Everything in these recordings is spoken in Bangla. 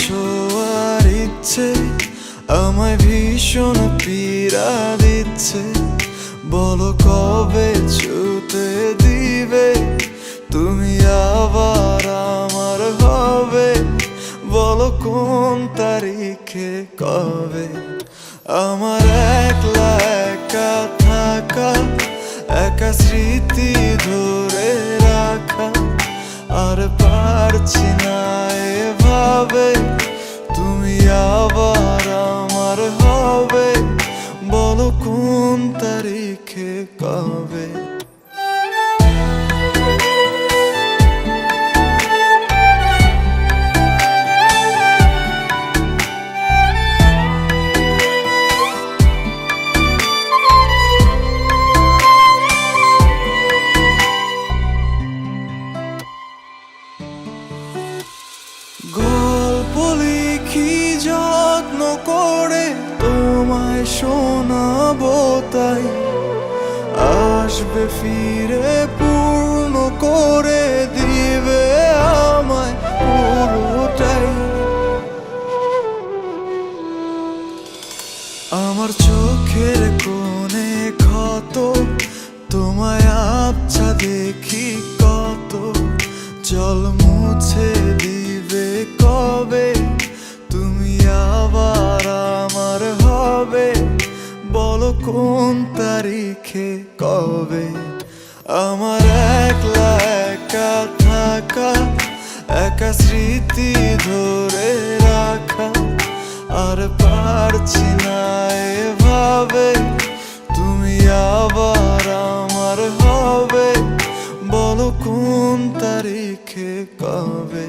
ছোঁয়ার ইচ্ছে আমায় ভীষণ পীড়া দিচ্ছে। বলো কবে ছুতে দিবে তুমি আবার আমার হবে? বলো কোন তারিখে কবে? আমার একলা একা থাকা, একা স্মৃতি ধরে রাখা, আর পারছি না এভাবে তুমি আবার আমার হবে। বলো কোন তারিখে কবে? গল্প লিখি যত্ন করে তোমায় শোনাবো, তাই আসবে ফিরে পূর্ণ করে দিবে আমায় পুরোটাই। আমার চোখের কোণে ক্ষত তোমায় আবছা দেখি কত, জল মুছে দিবে কবে তুমি আবার আমার হবে? বলো কোন তারিখে কবে? আমার একলা একা থাকা, একা স্মৃতি ধরে রাখা, আর পারছি না এভাবে তুমি আবার আমার হবে। বলো কোন তারিখে কবে?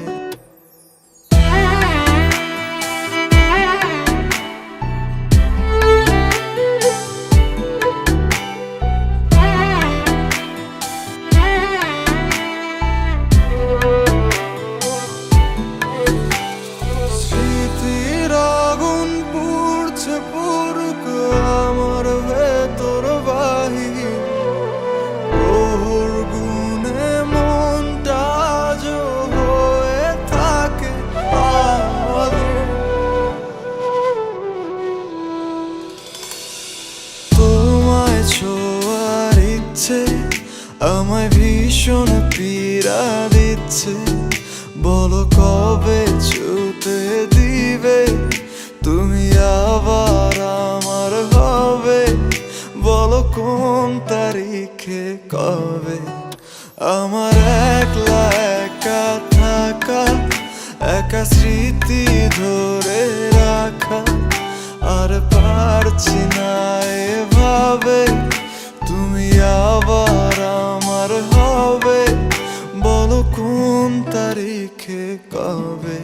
স্মৃতির আগুন পুড়ছে পুরুক আমার ভেতর বাহির, ওর গুণে মনটা আজও হয়ে থাকে আমাদের। তোমায় ছোঁয়ার ইচ্ছে আমায় ভীষণ পীড়া দিচ্ছে। বলো কবে ছুতে দিবে তুমি আবার আমার হবে? বলো কোন তারিখে কবে? আমার একলা একা থাকা, একা স্মৃতি ধরে রাখা, আর পারছি না এভাবে তুমি আবার আমার হবে। বলো কোন তারিখে কবে?